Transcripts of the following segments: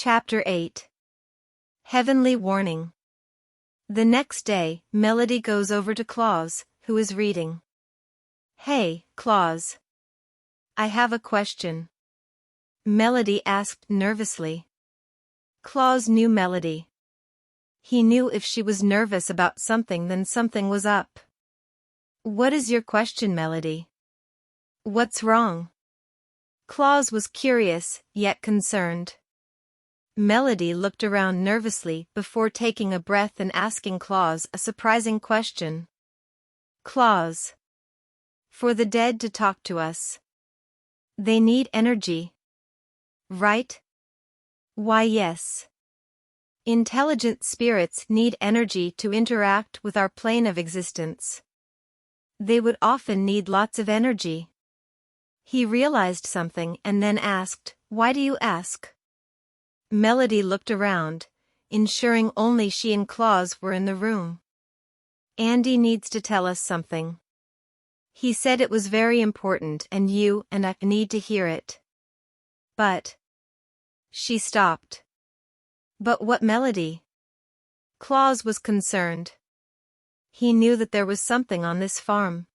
Chapter 8. Heavenly Warning. The next day, Melody goes over to Claus, who is reading. "Hey, Claus. I have a question," Melody asked nervously. Claus knew Melody. He knew if she was nervous about something, then something was up. "What is your question, Melody? What's wrong?" Claus was curious, yet concerned. Melody looked around nervously before taking a breath and asking Claus a surprising question. "Claus. For the dead to talk to us. They need energy. Right?" "Why, yes. Intelligent spirits need energy to interact with our plane of existence. They would often need lots of energy." He realized something and then asked, "Why do you ask?" Melody looked around, ensuring only she and Claus were in the room. "Andy needs to tell us something. He said it was very important and you and I need to hear it." "But..." She stopped. "But what, Melody?" Claus was concerned. He knew that there was something on this farm.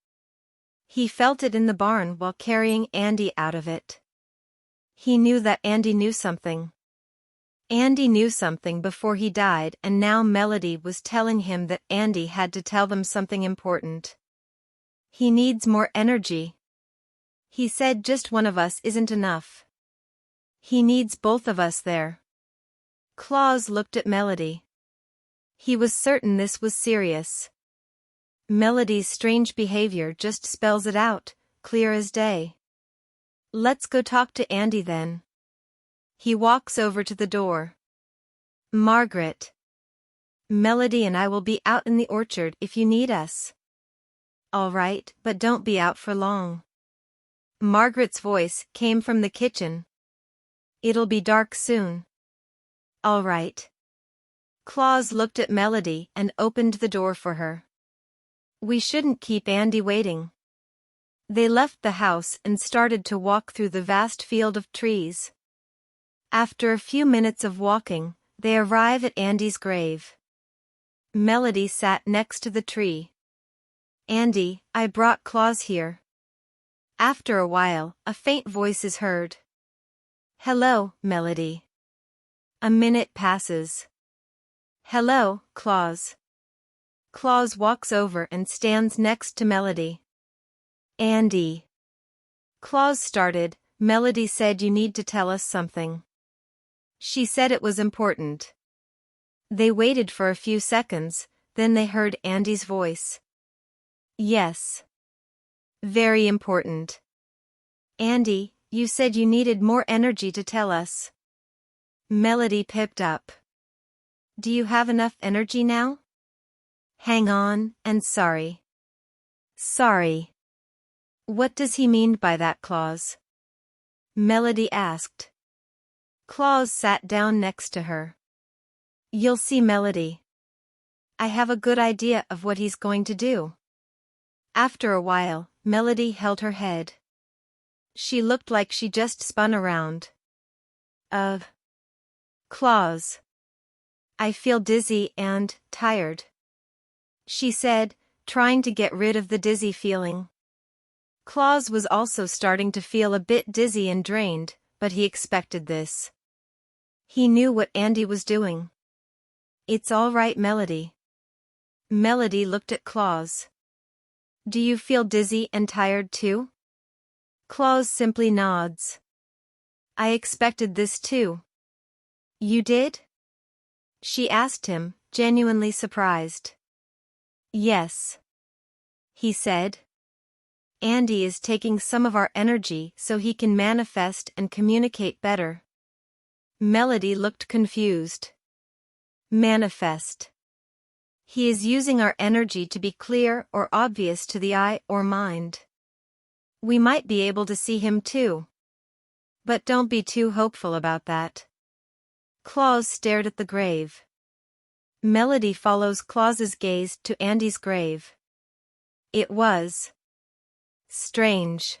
He felt it in the barn while carrying Andy out of it. He knew that Andy knew something. Andy knew something before he died, and now Melody was telling him that Andy had to tell them something important. He needs more energy. He said just one of us isn't enough. He needs both of us there. Claus looked at Melody. He was certain this was serious. Melody's strange behavior just spells it out, clear as day. "Let's go talk to Andy then." He walks over to the door. "Margaret. Melody and I will be out in the orchard if you need us." "All right, but don't be out for long." Margaret's voice came from the kitchen. "It'll be dark soon." "All right." Claus looked at Melody and opened the door for her. "We shouldn't keep Andy waiting." They left the house and started to walk through the vast field of trees. After a few minutes of walking, they arrive at Andy's grave. Melody sat next to the tree. "Andy, I brought Claus here." After a while, a faint voice is heard. "Hello, Melody." A minute passes. "Hello, Claus." Claus walks over and stands next to Melody. "Andy." Claus started, "Melody said you need to tell us something. She said it was important." They waited for a few seconds, then they heard Andy's voice. "Yes. Very important. Andy, you said you needed more energy to tell us." Melody pipped up. "Do you have enough energy now?" "Hang on, and sorry." "Sorry. What does he mean by that, Claus?" Melody asked. Claus sat down next to her. "You'll see, Melody. I have a good idea of what he's going to do." After a while, Melody held her head. She looked like she just spun around. Claus. I feel dizzy and tired," she said, trying to get rid of the dizzy feeling. Claus was also starting to feel a bit dizzy and drained, but he expected this. He knew what Andy was doing. "It's all right, Melody." Melody looked at Claus. "Do you feel dizzy and tired too?" Claus simply nods. "I expected this too." "You did?" she asked him, genuinely surprised. "Yes," he said. "Andy is taking some of our energy so he can manifest and communicate better." Melody looked confused. "Manifest. He is using our energy to be clear or obvious to the eye or mind. We might be able to see him too. But don't be too hopeful about that." Claus stared at the grave. Melody follows Claus's gaze to Andy's grave. It was strange.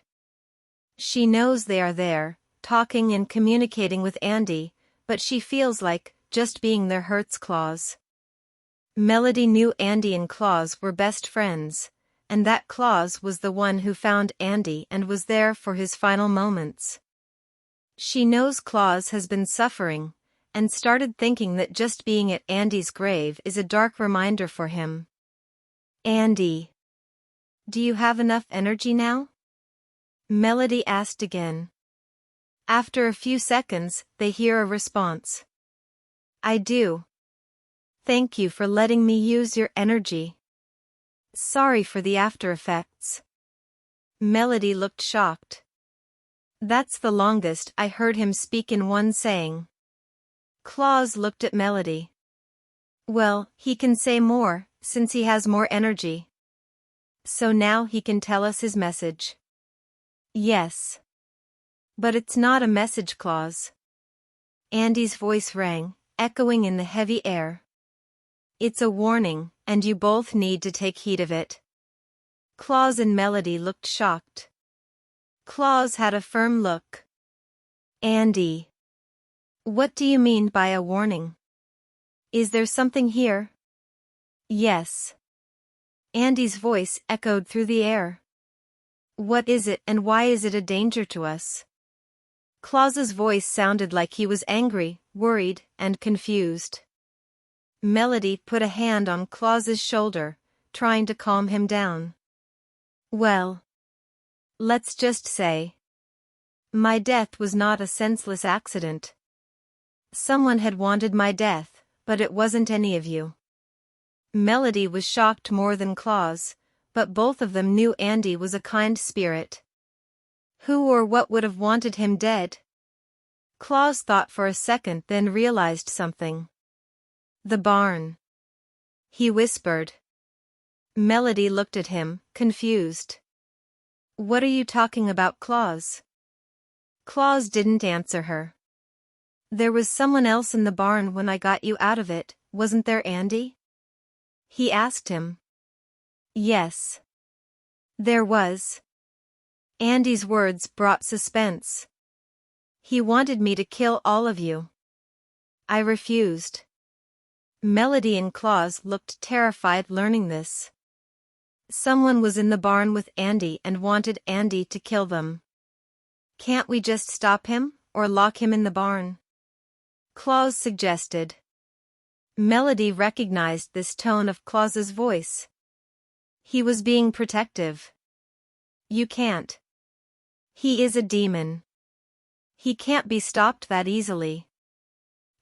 She knows they are there, talking and communicating with Andy, but she feels like just being there hurts Claus. Melody knew Andy and Claus were best friends, and that Claus was the one who found Andy and was there for his final moments. She knows Claus has been suffering, and started thinking that just being at Andy's grave is a dark reminder for him. Andy, do you have enough energy now? Melody asked again. After a few seconds, they hear a response. I do. Thank you for letting me use your energy. Sorry for the after effects. Melody looked shocked. That's the longest I heard him speak in one saying. Claus looked at Melody. Well, he can say more, since he has more energy. So now he can tell us his message. Yes. But it's not a message, Claus. Andy's voice rang, echoing in the heavy air. It's a warning, and you both need to take heed of it. Claus and Melody looked shocked. Claus had a firm look. Andy. What do you mean by a warning? Is there something here? Yes. Andy's voice echoed through the air. What is it and why is it a danger to us? Claus's voice sounded like he was angry, worried, and confused. Melody put a hand on Claus's shoulder, trying to calm him down. Well, let's just say, my death was not a senseless accident. Someone had wanted my death, but it wasn't any of you. Melody was shocked more than Claus, but both of them knew Andy was a kind spirit. Who or what would have wanted him dead? Claus thought for a second, then realized something. The barn. He whispered. Melody looked at him, confused. What are you talking about, Claus? Claus didn't answer her. There was someone else in the barn when I got you out of it, wasn't there, Andy? He asked him. Yes. There was. Andy's words brought suspense. He wanted me to kill all of you. I refused. Melody and Claus looked terrified learning this. Someone was in the barn with Andy and wanted Andy to kill them. Can't we just stop him, or lock him in the barn? Claus suggested. Melody recognized this tone of Claus's voice. He was being protective. You can't. He is a demon. He can't be stopped that easily.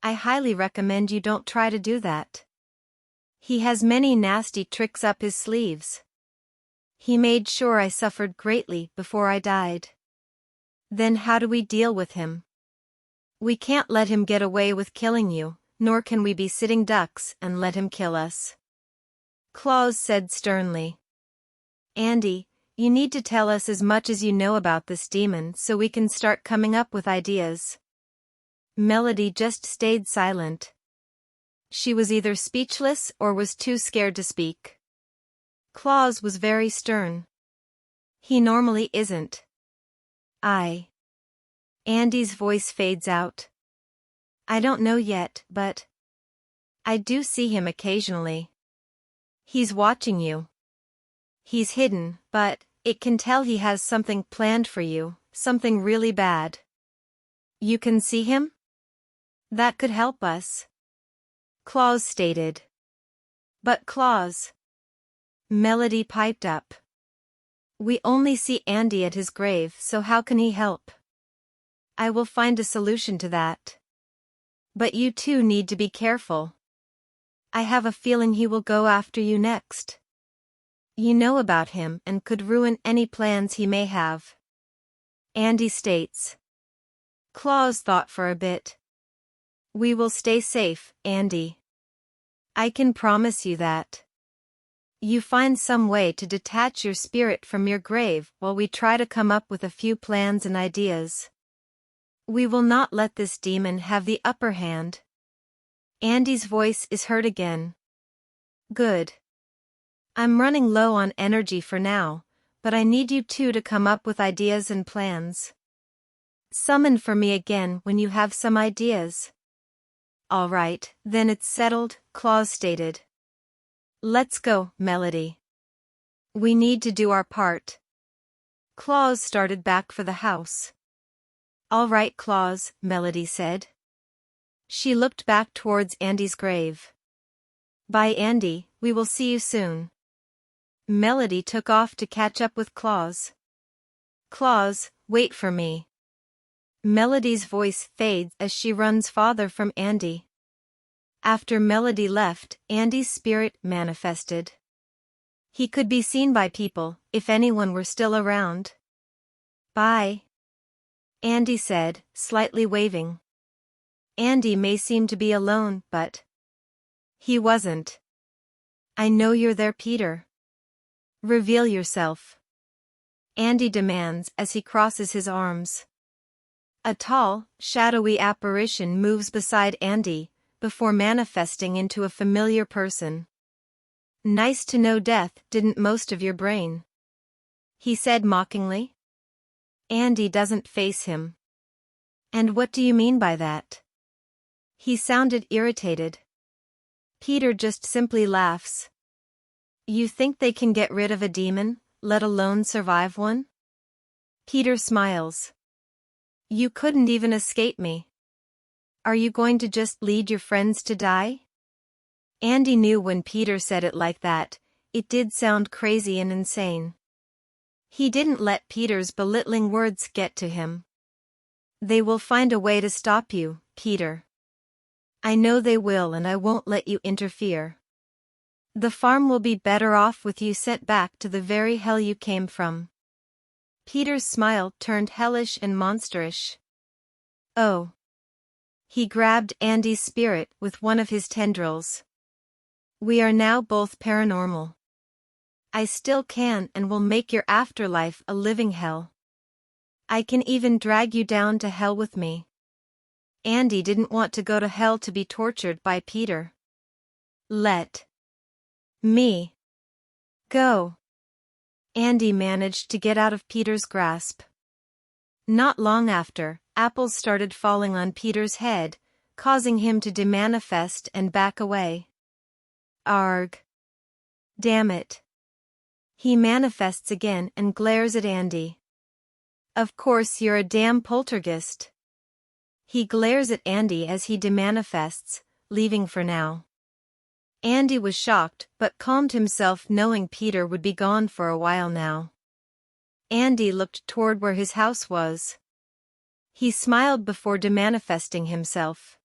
I highly recommend you don't try to do that. He has many nasty tricks up his sleeves. He made sure I suffered greatly before I died. Then how do we deal with him? We can't let him get away with killing you, nor can we be sitting ducks and let him kill us. Claus said sternly. Andy, you need to tell us as much as you know about this demon so we can start coming up with ideas. Melody just stayed silent. She was either speechless or was too scared to speak. Claus was very stern. He normally isn't. Andy's voice fades out. I don't know yet, but I do see him occasionally. He's watching you. He's hidden, but it can tell he has something planned for you, something really bad. You can see him? That could help us. Claus stated. But Claus. Melody piped up. We only see Andy at his grave, so how can he help? I will find a solution to that. But you two need to be careful. I have a feeling he will go after you next. You know about him and could ruin any plans he may have. Andy states. Claus thought for a bit. We will stay safe, Andy. I can promise you that. You find some way to detach your spirit from your grave while we try to come up with a few plans and ideas. We will not let this demon have the upper hand. Andy's voice is heard again. Good. I'm running low on energy for now, but I need you two to come up with ideas and plans. Summon for me again when you have some ideas. All right, then it's settled, Claus stated. Let's go, Melody. We need to do our part. Claus started back for the house. All right, Claus, Melody said. She looked back towards Andy's grave. Bye, Andy, we will see you soon. Melody took off to catch up with Claus. Claus, wait for me. Melody's voice fades as she runs farther from Andy. After Melody left, Andy's spirit manifested. He could be seen by people, if anyone were still around. Bye, Andy said, slightly waving. Andy may seem to be alone, but he wasn't. I know you're there, Peter. Reveal yourself, Andy demands as he crosses his arms. A tall, shadowy apparition moves beside Andy, before manifesting into a familiar person. Nice to know death didn't most of your brain, he said mockingly. Andy doesn't face him. And what do you mean by that? He sounded irritated. Peter just simply laughs. You think they can get rid of a demon, let alone survive one? Peter smiles. You couldn't even escape me. Are you going to just lead your friends to die? Andy knew when Peter said it like that, it did sound crazy and insane. He didn't let Peter's belittling words get to him. They will find a way to stop you, Peter. I know they will, and I won't let you interfere. The farm will be better off with you sent back to the very hell you came from. Peter's smile turned hellish and monsterish. Oh. He grabbed Andy's spirit with one of his tendrils. We are now both paranormal. I still can and will make your afterlife a living hell. I can even drag you down to hell with me. Andy didn't want to go to hell to be tortured by Peter. Let me go. Andy managed to get out of Peter's grasp. Not long after, apples started falling on Peter's head, causing him to demanifest and back away. Arg. Damn it. He manifests again and glares at Andy. Of course you're a damn poltergeist. He glares at Andy as he demanifests, leaving for now. Andy was shocked but calmed himself knowing Peter would be gone for a while now. Andy looked toward where his house was. He smiled before demanifesting himself.